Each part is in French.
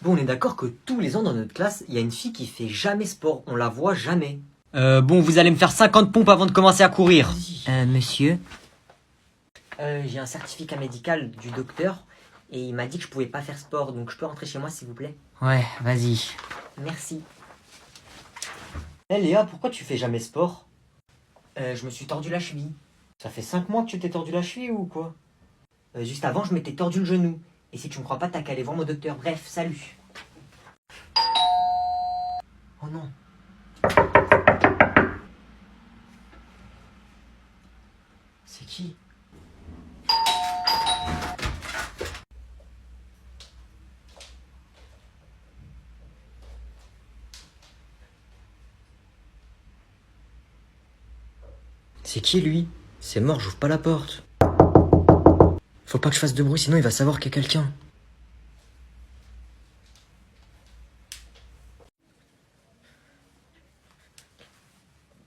Bon, on est d'accord que tous les ans dans notre classe, il y a une fille qui fait jamais sport. On la voit jamais. Bon, vous allez me faire 50 pompes avant de commencer à courir. Monsieur? J'ai un certificat médical du docteur et il m'a dit que je pouvais pas faire sport, donc je peux rentrer chez moi s'il vous plaît? Ouais, vas-y. Merci. Léa, pourquoi tu fais jamais sport? Je me suis tordu la cheville. Ça fait 5 mois que tu t'es tordu la cheville ou quoi? Juste avant, je m'étais tordu le genou. Et si tu me crois pas, t'as qu'à aller voir mon docteur. Bref, salut. Oh non. C'est qui? C'est qui lui? C'est mort, j'ouvre pas la porte. Faut pas que je fasse de bruit, sinon il va savoir qu'il y a quelqu'un.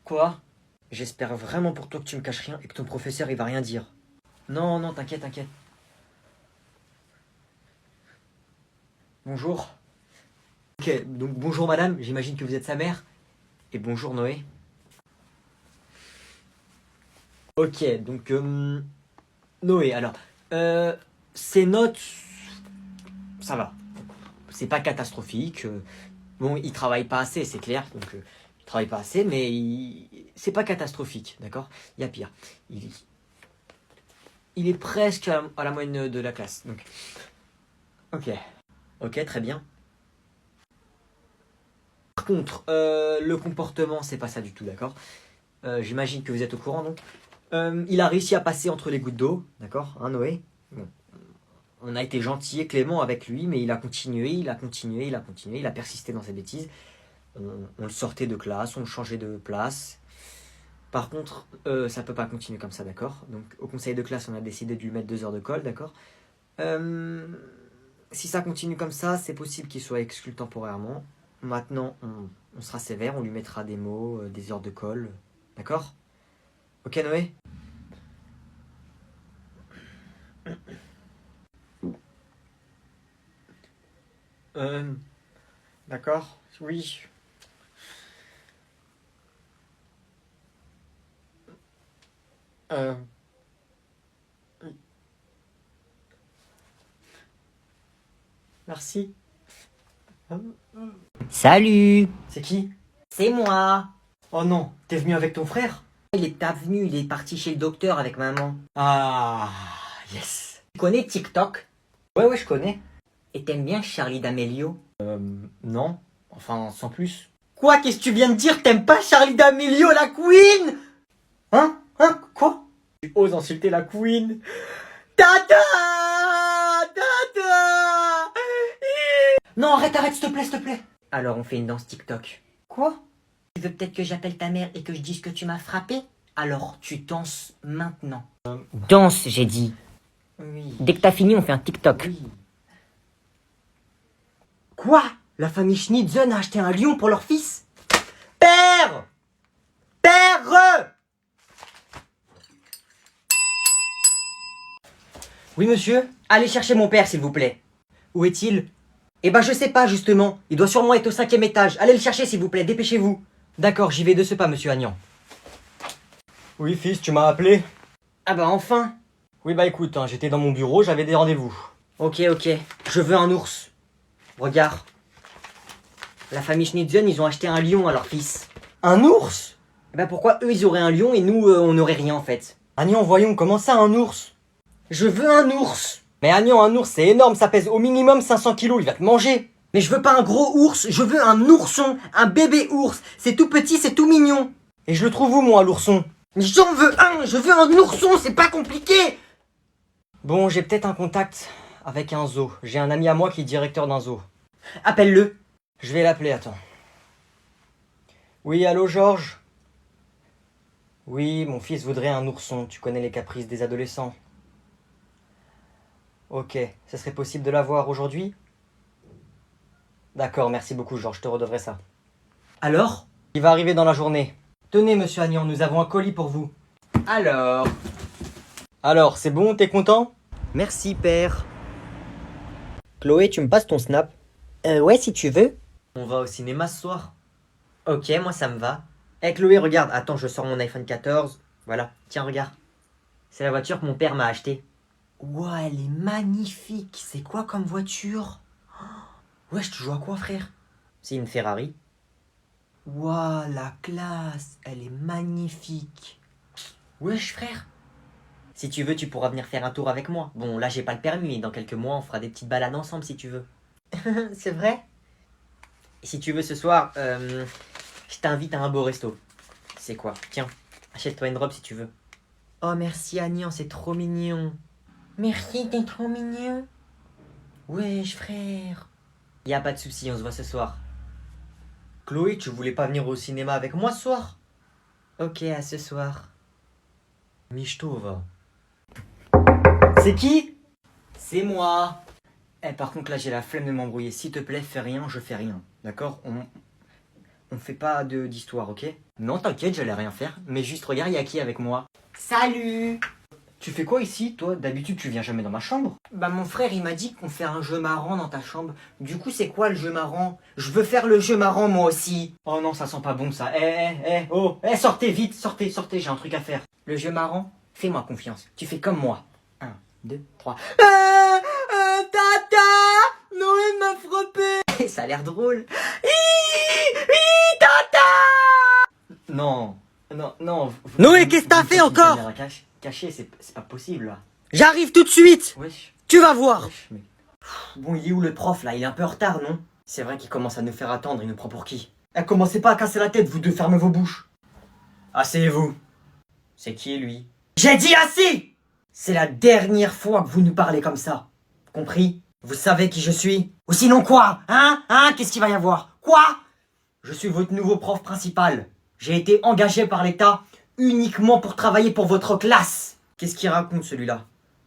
Quoi? J'espère vraiment pour toi que tu me caches rien et que ton professeur il va rien dire. Non, non, t'inquiète, t'inquiète. Bonjour. Ok, donc bonjour madame, j'imagine que vous êtes sa mère. Et bonjour Noé. Ok, donc Noé, alors, ses notes, ça va. C'est pas catastrophique. Bon, il travaille pas assez, c'est clair. Donc, il travaille pas assez, mais c'est pas catastrophique, d'accord? Il y a pire. Il est presque à la moyenne de la classe. Donc, ok. Ok, très bien. Par contre, le comportement, c'est pas ça du tout, d'accord? J'imagine que vous êtes au courant, donc. Il a réussi à passer entre les gouttes d'eau, d'accord, hein, Noé? Bon. On a été gentil et clément avec lui, mais il a continué, il a persisté dans ses bêtises. On le sortait de classe, on le changeait de place. Par contre, ça peut pas continuer comme ça, d'accord? Donc, au conseil de classe, on a décidé de lui mettre 2 heures de colle, d'accord? Si ça continue comme ça, c'est possible qu'il soit exclu temporairement. Maintenant, on sera sévère, on lui mettra des mots, des heures de colle, d'accord? Ok, Noé? D'accord, oui. Merci. Salut! C'est qui? C'est moi! Oh non, t'es venu avec ton frère? Il est pas venu, il est parti chez le docteur avec maman. Ah, yes. Tu connais TikTok? Ouais, je connais. Et t'aimes bien Charlie D'Amelio? Non, enfin, sans plus. Quoi? Qu'est-ce que tu viens de dire? T'aimes pas Charlie D'Amelio, la queen? Hein? Quoi? Tu oses insulter la queen? Tata! Tata! Non, arrête, s'il te plaît. Alors on fait une danse TikTok. Quoi? Tu veux peut-être que j'appelle ta mère et que je dise que tu m'as frappé? Alors tu danses maintenant. Danse, j'ai dit. Oui. Dès que t'as fini, on fait un TikTok. Oui. Quoi? La famille Schnitzen a acheté un lion pour leur fils? Père! Père! Oui, monsieur? Allez chercher mon père, s'il vous plaît. Où est-il? Eh ben, je sais pas, justement. Il doit sûrement être au 5e étage. Allez le chercher, s'il vous plaît. Dépêchez-vous. D'accord, j'y vais de ce pas, monsieur Agnan. Oui, fils, tu m'as appelé? Ah bah, enfin. Oui, bah écoute, hein, j'étais dans mon bureau, j'avais des rendez-vous. Ok. Je veux un ours. Regarde. La famille Schnitzen, ils ont acheté un lion à leur fils. Un ours? Eh ben, pourquoi eux, ils auraient un lion et nous, on n'aurait rien, en fait? Agnan, voyons, comment ça, un ours? Je veux un ours. Mais Agnan, un ours, c'est énorme, ça pèse au minimum 500 kilos, il va te manger. Mais je veux pas un gros ours, je veux un ourson, un bébé ours. C'est tout petit, c'est tout mignon. Et je le trouve où, moi, l'ourson? Mais j'en veux un, je veux un ourson, c'est pas compliqué. Bon, j'ai peut-être un contact avec un zoo. J'ai un ami à moi qui est directeur d'un zoo. Appelle-le. Je vais l'appeler, attends. Oui, allô, Georges? Oui, mon fils voudrait un ourson, tu connais les caprices des adolescents. Ok, ça serait possible de l'avoir aujourd'hui? D'accord, merci beaucoup, Georges, je te redevrai ça. Alors? Il va arriver dans la journée. Tenez, monsieur Agnan, nous avons un colis pour vous. Alors, c'est bon, t'es content? Merci, père. Chloé, tu me passes ton snap? Ouais, si tu veux. On va au cinéma ce soir. Ok, moi ça me va. Eh Chloé, regarde, attends, je sors mon iPhone 14. Voilà, tiens, regarde. C'est la voiture que mon père m'a achetée. Ouah, elle est magnifique. C'est quoi comme voiture? Wesh, tu joues à quoi, frère? C'est une Ferrari. Ouah, la classe. Elle est magnifique. Wesh, frère. Si tu veux, tu pourras venir faire un tour avec moi. Bon, là, j'ai pas le permis, mais dans quelques mois, on fera des petites balades ensemble si tu veux. C'est vrai? Et si tu veux, ce soir, je t'invite à un beau resto. C'est quoi? Tiens, achète-toi une robe si tu veux. Oh, merci, Agnan, c'est trop mignon. Merci, t'es trop mignon. Wesh, frère. Y a pas de souci, on se voit ce soir. Chloé, tu voulais pas venir au cinéma avec moi ce soir? Ok, à ce soir. Michto, va. C'est qui? C'est moi. Eh, par contre, là, j'ai la flemme de m'embrouiller. S'il te plaît, fais rien, je fais rien. D'accord? On fait pas d'histoire, ok? Non, t'inquiète, j'allais rien faire. Mais juste, regarde, y a qui avec moi? Salut! Tu fais quoi ici, toi? D'habitude, tu viens jamais dans ma chambre. Bah mon frère il m'a dit qu'on fait un jeu marrant dans ta chambre. Du coup c'est quoi le jeu marrant? Je veux faire le jeu marrant moi aussi. Oh non, ça sent pas bon, ça. Sortez, vite, sortez, j'ai un truc à faire. Le jeu marrant? Fais-moi confiance. Tu fais comme moi. 1, 2, 3. Tata! Noé m'a frappé! Ça a l'air drôle. Non, non. Noé, qu'est-ce que t'as fait encore? Caché, c'est pas possible, là. J'arrive tout de suite. Wesh, Tu vas voir. wesh, mais... Bon il est où le prof là? Il est un peu en retard non? C'est vrai qu'il commence à nous faire attendre, il nous prend pour qui? Eh, commencez pas à casser la tête, vous deux, fermez vos bouches. Asseyez-vous. C'est qui lui? J'ai dit assez! C'est la dernière fois que vous nous parlez comme ça. Compris? Vous savez qui je suis? Ou sinon quoi? Hein? Qu'est-ce qu'il va y avoir? Quoi? Je suis votre nouveau prof principal. J'ai été engagé par l'État uniquement pour travailler pour votre classe. Qu'est-ce qu'il raconte celui-là?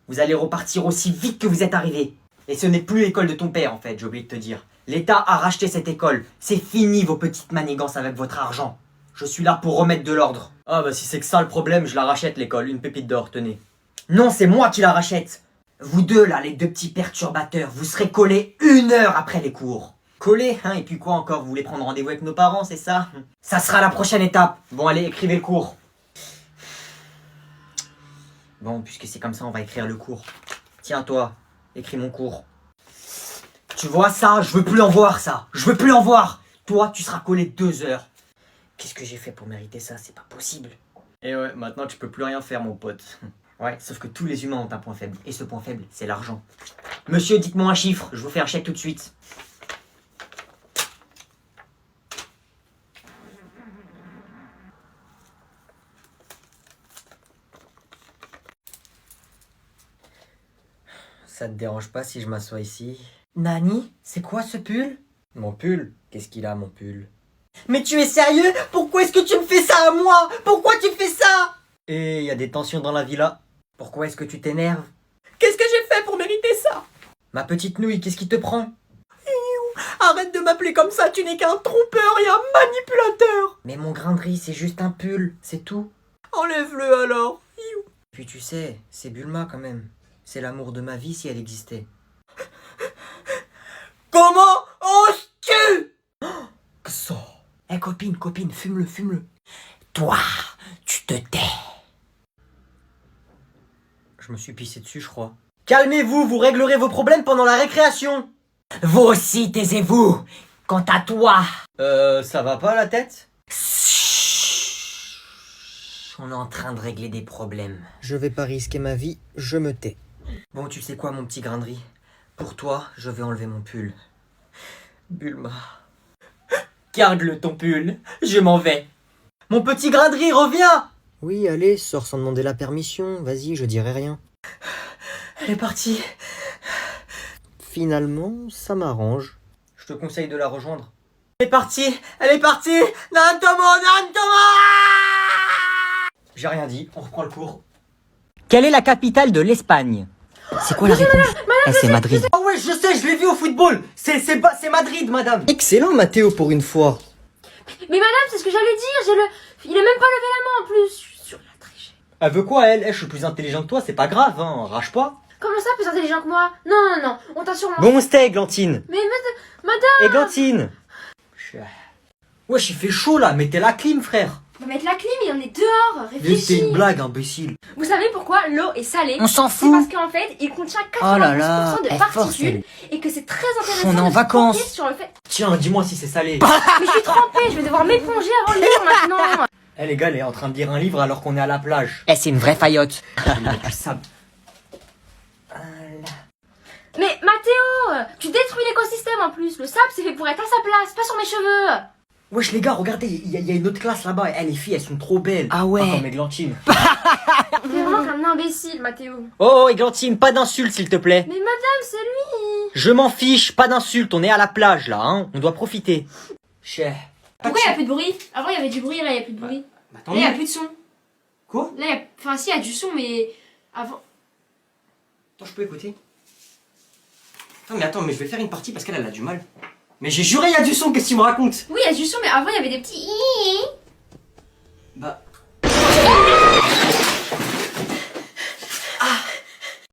Vous allez repartir aussi vite que vous êtes arrivé. Et ce n'est plus l'école de ton père en fait, j'ai oublié de te dire. L'État a racheté cette école. C'est fini vos petites manigances avec votre argent. Je suis là pour remettre de l'ordre. Ah bah si c'est que ça le problème, je la rachète l'école, une pépite d'or, tenez. Non, c'est moi qui la rachète. Vous deux là, les deux petits perturbateurs, vous serez collés 1 heure après les cours. Collés, hein, et puis quoi encore? Vous voulez prendre rendez-vous avec nos parents, c'est ça? Ça sera la prochaine étape. Bon allez, écrivez le cours. Bon, puisque c'est comme ça, on va écrire le cours. Tiens toi, écris mon cours. Tu vois ça? Je veux plus en voir ça. Je veux plus en voir. Toi, tu seras collé 2 heures. Qu'est-ce que j'ai fait pour mériter ça? C'est pas possible. Et ouais, maintenant tu peux plus rien faire mon pote. Ouais, sauf que tous les humains ont un point faible. Et ce point faible, c'est l'argent. Monsieur, dites-moi un chiffre. Je vous fais un chèque tout de suite. Ça te dérange pas si je m'assois ici? Nani? C'est quoi ce pull? Mon pull? Qu'est-ce qu'il a mon pull? Mais tu es sérieux? Pourquoi est-ce que tu me fais ça à moi? Pourquoi tu fais ça? Et y a des tensions dans la villa. Pourquoi est-ce que tu t'énerves? Qu'est-ce que j'ai fait pour mériter ça? Ma petite nouille, qu'est-ce qui te prend? Arrête de m'appeler comme ça, tu n'es qu'un trompeur et un manipulateur. Mais mon grain de riz, c'est juste un pull, c'est tout. Enlève-le alors. Puis tu sais, c'est Bulma quand même. C'est l'amour de ma vie si elle existait. Comment oses-tu? Que ça? Eh copine, fume-le, fume-le. Toi, tu te tais. Je me suis pissé dessus, je crois. Calmez-vous, vous réglerez vos problèmes pendant la récréation. Vous aussi, taisez-vous. Quant à toi... Ça va pas la tête? On est en train de régler des problèmes. Je vais pas risquer ma vie, je me tais. Bon, tu sais quoi, mon petit grain de riz? Pour toi, je vais enlever mon pull. Bulma. Garde-le ton pull, je m'en vais. Mon petit grain de riz, reviens! Oui, allez, sors sans demander la permission. Vas-y, je dirai rien. Elle est partie. Finalement, ça m'arrange. Je te conseille de la rejoindre. Elle est partie. Nantomo. J'ai rien dit, on reprend le cours. Quelle est la capitale de l'Espagne? C'est quoi la réponse? C'est Madrid. Oh ouais, je sais, je l'ai vu au football. C'est Madrid, madame. Excellent, Mathéo, pour une fois. Mais madame, c'est ce que j'allais dire, il a même pas levé la main en plus. Je suis sûre qu'il a triché. Elle veut quoi, elle? Je suis plus intelligent que toi, c'est pas grave, hein. Rage pas. Comment ça, plus intelligent que moi? Non, on t'assure. Bon steak, Glantine. Mais Églantine. Wesh, il fait chaud là, mettez la clim, frère. On va mettre la clim et on est dehors. Mais c'était Réfléchis. une blague, imbécile. Vous savez pourquoi l'eau est salée? On s'en C'est fout. parce qu'en fait, il contient 90% Oh là là, de elle est forte, particules et que c'est très intéressant On est en de se vacances. pencher sur le fait. Tiens, dis-moi si c'est salé. Mais je suis trempée, je vais devoir m'éponger avant le lire maintenant. Eh les gars, elle est en train de lire un livre alors qu'on est à la plage. Eh, c'est une vraie faillotte. Je vais mettre du sable. Mais Mathéo, tu détruis l'écosystème en plus. Le sable, c'est fait pour être à sa place, pas sur mes cheveux. Wesh les gars, regardez, il y a une autre classe là-bas. Eh les filles, elles sont trop belles. Ah ouais. Pas comme Églantine. T'es vraiment qu'un imbécile, Mathéo. Oh Églantine, pas d'insultes s'il te plaît. Mais madame, c'est lui. Je m'en fiche, pas d'insultes, on est à la plage là, hein. On doit profiter. Cher. Pourquoi il y a plus de bruit? Avant, il y avait du bruit, là, il y a plus de bruit. Attends. Là, il y a plus de son. Quoi? Là, enfin, si, il y a du son, mais avant. Attends, je peux écouter? Attends, mais je vais faire une partie parce qu'elle a du mal. Mais j'ai juré, il y a du son, qu'est-ce que tu me racontes? Oui, il y a du son, mais avant, il y avait des petits.